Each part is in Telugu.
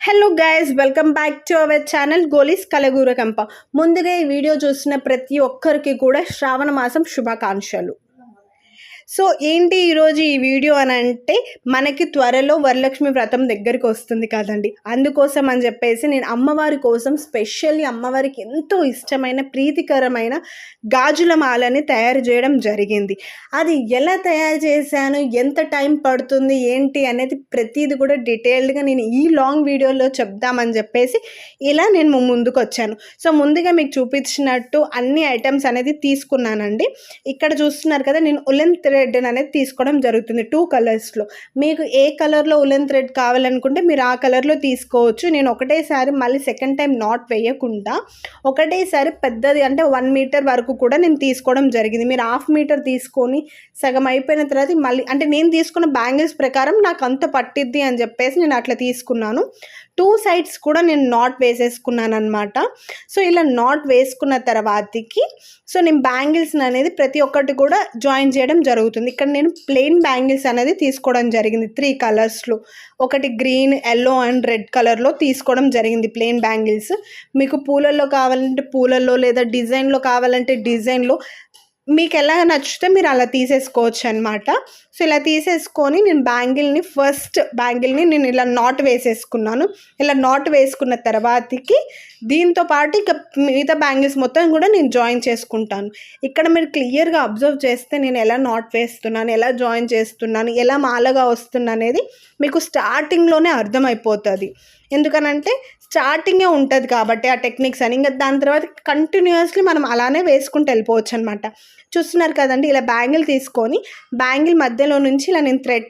Hello guys, welcome back to our channel గోలీస్ కలగూరకంప. ముందుగా ఈ వీడియో చూసిన ప్రతి ఒక్కరికి కూడా శ్రావణ మాసం శుభాకాంక్షలు. సో ఏంటి ఈరోజు ఈ వీడియో అని అంటే, మనకి త్వరలో వరలక్ష్మి వ్రతం దగ్గరికి వస్తుంది కదండి. అందుకోసం అని చెప్పేసి నేను అమ్మవారి కోసం స్పెషల్లీ అమ్మవారికి ఎంతో ఇష్టమైన ప్రీతికరమైన గాజుల మాలని తయారు చేయడం జరిగింది. అది ఎలా తయారు చేశాను, ఎంత టైం పడుతుంది ఏంటి అనేది ప్రతిది కూడా డీటెయిల్డ్గా నేను ఈ లాంగ్ వీడియోలో చెప్దామని చెప్పేసి ఇలా నేను ముందుకు వచ్చాను. సో ముందుగా మీకు చూపించినట్టు అన్ని ఐటమ్స్ అనేది తీసుకున్నానండి. ఇక్కడ చూస్తున్నారు కదా, నేను ఉలెన్ థ్రెడ్ అనేది తీసుకోవడం జరుగుతుంది 2 కలర్స్లో. మీకు ఏ కలర్లో ఉలెన్ థ్రెడ్ కావాలనుకుంటే మీరు ఆ కలర్లో తీసుకోవచ్చు. నేను ఒకటేసారి మళ్ళీ సెకండ్ టైం నాట్ వేయకుండా ఒకటేసారి పెద్దది అంటే 1 మీటర్ వరకు కూడా నేను తీసుకోవడం జరిగింది. మీరు 1/2 మీటర్ తీసుకొని సగం అయిపోయిన తర్వాత మళ్ళీ అంటే నేను తీసుకున్న బ్యాంగిల్స్ ప్రకారం నాకు అంత పట్టిద్ది అని చెప్పేసి నేను అట్లా తీసుకున్నాను. 2 సైడ్స్ కూడా నేను నాట్ వేసేసుకున్నాను అనమాట. సో ఇలా నాట్ వేసుకున్న తర్వాతకి సో నేను బ్యాంగిల్స్ అనేది ప్రతి ఒక్కటి కూడా జాయిన్ చేయడం జరుగుతుంది. ఇక్కడ నేను ప్లెయిన్ బ్యాంగిల్స్ అనేది తీసుకోవడం జరిగింది 3 కలర్స్లో. ఒకటి గ్రీన్, ఎల్లో అండ్ రెడ్ కలర్లో తీసుకోవడం జరిగింది ప్లెయిన్ బ్యాంగిల్స్. మీకు పూలల్లో కావాలంటే పూలల్లో, లేదా డిజైన్లో కావాలంటే డిజైన్లో, మీకు ఎలా నచ్చితే మీరు అలా తీసేసుకోవచ్చు అనమాట. సో ఇలా తీసేసుకొని నేను ఫస్ట్ బ్యాంగిల్ని నేను ఇలా నాట్ వేసేసుకున్నాను. ఇలా నాట్ వేసుకున్న తర్వాతకి దీంతో పాటు ఇక మిగతా బ్యాంగిల్స్ మొత్తం కూడా నేను జాయిన్ చేసుకుంటాను. ఇక్కడ మీరు క్లియర్గా అబ్జర్వ్ చేస్తే నేను ఎలా నాట్ వేస్తున్నాను, ఎలా జాయిన్ చేస్తున్నాను, ఎలా మాలగా వస్తున్నా అనేది మీకు స్టార్టింగ్లోనే అర్థమైపోతుంది. ఎందుకనంటే స్టార్టింగే ఉంటుంది కాబట్టి ఆ టెక్నిక్స్ అని, ఇంకా దాని తర్వాత కంటిన్యూస్లీ మనం అలానే వేసుకుంటూ వెళ్ళిపోవచ్చు అనమాట. చూస్తున్నారు కదండి, ఇలా బ్యాంగిల్ తీసుకొని బ్యాంగిల్ మధ్యలో నుంచి ఇలా నేను థ్రెడ్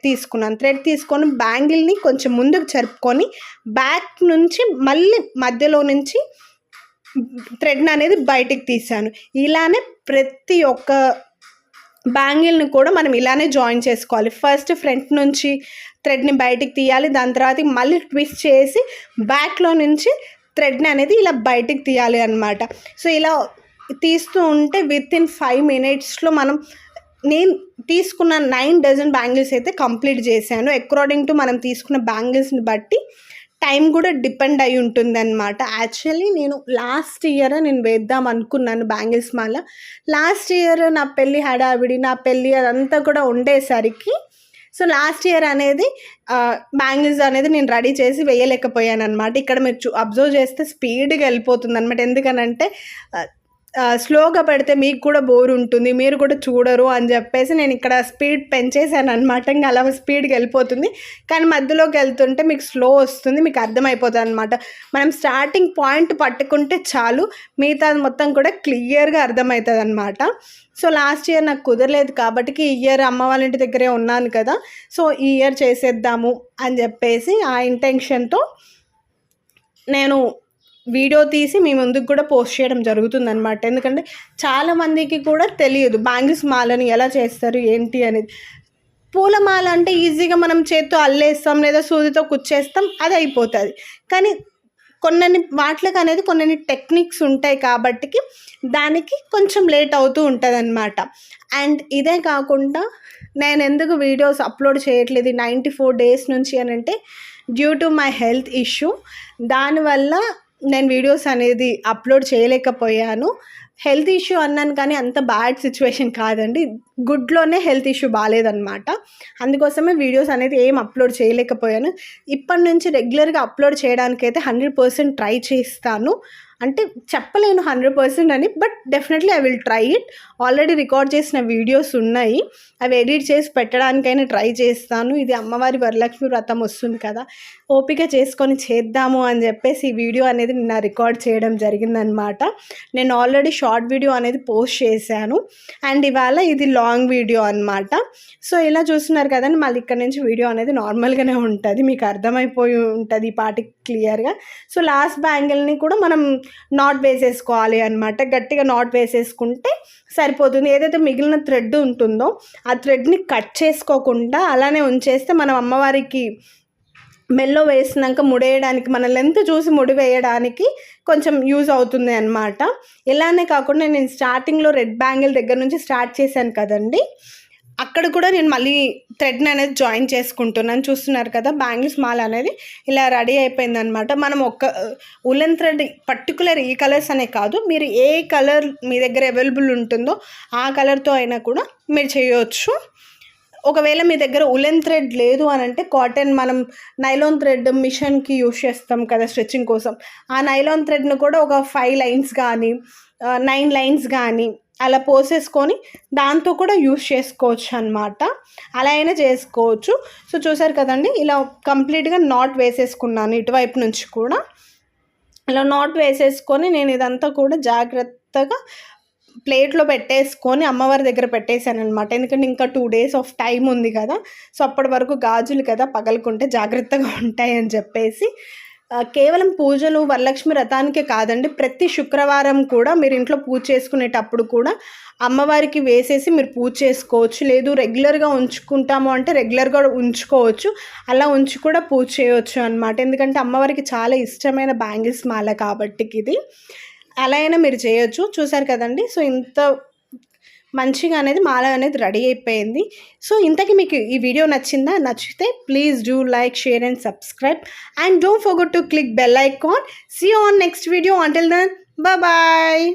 తీసుకొని బ్యాంగిల్ని కొంచెం ముందుకు జరుపుకొని బ్యాక్ నుంచి మళ్ళీ మధ్యలో నుంచి థ్రెడ్ అనేది బయటికి తీసాను. ఇలానే ప్రతి ఒక్క బ్యాంగిల్ని కూడా మనం ఇలానే జాయిన్ చేసుకోవాలి. ఫస్ట్ ఫ్రంట్ నుంచి థ్రెడ్ని బయటికి తీయాలి, దాని తర్వాత మళ్ళీ ట్విస్ట్ చేసి బ్యాక్లో నుంచి థ్రెడ్ని అనేది ఇలా బయటికి తీయాలి అన్నమాట. సో ఇలా తీస్తూ ఉంటే వితిన్ 5 మినిట్స్లో నేను తీసుకున్న 9 డజన్ బ్యాంగిల్స్ అయితే కంప్లీట్ చేశాను. అకార్డింగ్ టు మనం తీసుకున్న బ్యాంగిల్స్ని బట్టి టైం కూడా డిపెండ్ అయి ఉంటుంది అనమాట. యాక్చువల్లీ నేను లాస్ట్ ఇయర్ నేను వేద్దాం అనుకున్నాను బ్యాంగిల్స్ మాల. లాస్ట్ ఇయర్ నా పెళ్ళి హడావిడి, నా పెళ్ళి అదంతా కూడా ఉండేసరికి సో లాస్ట్ ఇయర్ అనేది బ్యాంగిల్స్ అనేది నేను రెడీ చేసి వేయలేకపోయాను అనమాట. ఇక్కడ మీరు అబ్జర్వ్ చేస్తే స్పీడ్గా వెళ్ళిపోతుంది అనమాట. ఎందుకనంటే స్లోగా పెడితే మీకు కూడా బోర్ ఉంటుంది, మీరు కూడా చూడరు అని చెప్పేసి నేను ఇక్కడ స్పీడ్ పెంచేసాను అనమాట. ఇంకా అలా స్పీడ్గా వెళ్ళిపోతుంది, కానీ మధ్యలోకి వెళ్తుంటే మీకు స్లో వస్తుంది, మీకు అర్థమైపోతుంది అనమాట. మనం స్టార్టింగ్ పాయింట్ పట్టుకుంటే చాలు, మిగతా మొత్తం కూడా క్లియర్గా అర్థమవుతుంది అనమాట. సో లాస్ట్ ఇయర్ నాకు కుదరలేదు కాబట్టి ఈ ఇయర్ అమ్మ వాళ్ళ ఇంటి దగ్గరే ఉన్నాను కదా, సో ఈ ఇయర్ చేసేద్దాము అని చెప్పేసి ఆ ఇంటెన్షన్తో నేను వీడియో తీసి మీ ముందుకు కూడా పోస్ట్ చేయడం జరుగుతుందన్నమాట. ఎందుకంటే చాలామందికి కూడా తెలియదు బ్యాంగిల్స్ మాలని ఎలా చేస్తారు ఏంటి అనేది. పూలమాల అంటే ఈజీగా మనం చేత్తో అల్లేస్తాం లేదా సూదితో కుచ్చేస్తాం, అది అయిపోతుంది. కానీ వాటికి అనేది కొన్ని టెక్నిక్స్ ఉంటాయి కాబట్టి దానికి కొంచెం లేట్ అవుతూ ఉంటుంది అనమాట. అండ్ ఇదే కాకుండా నేను ఎందుకు వీడియోస్ అప్లోడ్ చేయట్లేదు 94 డేస్ నుంచి అని అంటే, due to my health issue. దానివల్ల నేను వీడియోస్ అనేది అప్లోడ్ చేయలేకపోయాను. హెల్త్ ఇష్యూ అన్నాను కానీ అంత బ్యాడ్ సిచ్యువేషన్ కాదండి, గుడ్లోనే హెల్త్ ఇష్యూ బాగాలేదన్నమాట. అందుకోసమే వీడియోస్ అనేది ఏం అప్లోడ్ చేయలేకపోయాను. ఇప్పటి నుంచి రెగ్యులర్గా అప్లోడ్ చేయడానికైతే 100% ట్రై చేస్తాను. అంటే చెప్పలేను 100% అని, but definitely I will try it. Already record చేసిన వీడియోస్ ఉన్నాయి, అవి ఎడిట్ చేసి పెట్టడానికైనా ట్రై చేస్తాను. ఇది అమ్మవారి వరలక్ష్మి వ్రతం వస్తుంది కదా, ఓపిక చేసుకొని చేద్దాము అని చెప్పేసి ఈ వీడియో అనేది నిన్న రికార్డ్ చేయడం జరిగిందనమాట. నేను ఆల్రెడీ షార్ట్ వీడియో అనేది పోస్ట్ చేశాను అండ్ ఇవాళ ఇది లాంగ్ వీడియో అనమాట. సో ఇలా చూస్తున్నారు కదండి, మళ్ళీ ఇక్కడ నుంచి వీడియో అనేది నార్మల్గానే ఉంటుంది, మీకు అర్థమైపోయి ఉంటుంది ఈ పాటికి క్లియర్గా. సో లాస్ట్ బ్యాంగిల్ని కూడా మనం నాట్ వేసేసుకోవాలి అనమాట. గట్టిగా నాట్ వేసేసుకుంటే సరిపోతుంది. ఏదైతే మిగిలిన థ్రెడ్ ఉంటుందో ఆ థ్రెడ్ని కట్ చేసుకోకుండా అలానే ఉంచేస్తే మనం అమ్మవారికి మెల్లో వేసినాక ముడేయడానికి, మన లెంత్ చూసి ముడి వేయడానికి కొంచెం యూజ్ అవుతుంది అనమాట. ఇలానే కాకుండా నేను స్టార్టింగ్లో రెడ్ బ్యాంగిల్ దగ్గర నుంచి స్టార్ట్ చేశాను కదండి, అక్కడ కూడా నేను మళ్ళీ థ్రెడ్ని అనేది జాయిన్ చేసుకుంటున్నాను. చూస్తున్నారు కదా, బ్యాంగిల్స్ మాల అనేది ఇలా రెడీ అయిపోయిందనమాట. మనం ఉలెన్ థ్రెడ్ పర్టికులర్ ఈ కలర్స్ అనే కాదు, మీరు ఏ కలర్ మీ దగ్గర అవైలబుల్ ఉంటుందో ఆ కలర్తో అయినా కూడా మీరు చేయవచ్చు. ఒకవేళ మీ దగ్గర ఉలెన్ థ్రెడ్ లేదు అని అంటే కాటన్, మనం నైలాన్ థ్రెడ్ మిషన్కి యూజ్ చేస్తాం కదా స్టిచ్చింగ్ కోసం, ఆ నైలాన్ థ్రెడ్ను కూడా ఒక 5 లైన్స్ కానీ 9 లైన్స్ కానీ అలా పోసేసుకొని దాంతో కూడా యూజ్ చేసుకోవచ్చు అనమాట. అలా అయినా చేసుకోవచ్చు. సో చూసారు కదండి, ఇలా కంప్లీట్గా నాట్ వేసేసుకున్నాను ఇటువైపు నుంచి కూడా. ఇలా నాట్ వేసేసుకొని నేను ఇదంతా కూడా జాగ్రత్తగా ప్లేట్లో పెట్టేసుకొని అమ్మవారి దగ్గర పెట్టేశాను అనమాట. ఎందుకంటే ఇంకా 2 days ఆఫ్ టైం ఉంది కదా, సో అప్పటి వరకు గాజులు కదా పగలకుంటే జాగ్రత్తగా ఉంటాయి అని చెప్పేసి. కేవలం పూజలు వరలక్ష్మి వ్రతానికే కాదండి, ప్రతి శుక్రవారం కూడా మీరు ఇంట్లో పూజ చేసుకునేటప్పుడు కూడా అమ్మవారికి వేసేసి మీరు పూజ చేసుకోవచ్చు. లేదు రెగ్యులర్గా ఉంచుకుంటాము అంటే రెగ్యులర్గా ఉంచుకోవచ్చు, అలా ఉంచి కూడా పూజ చేయవచ్చు అనమాట. ఎందుకంటే అమ్మవారికి చాలా ఇష్టమైన బ్యాంగిల్స్ మాల కాబట్టి ఇది అలా అయినా మీరు చేయొచ్చు. చూసారు కదండి, సో ఇంత మంచిగా అనేది మాల అనేది రెడీ అయిపోయింది. సో ఇంతకీ మీకు ఈ వీడియో నచ్చిందా? నచ్చితే please do like, share and subscribe and don't forget to click bell icon. See you on next video. Until then, bye.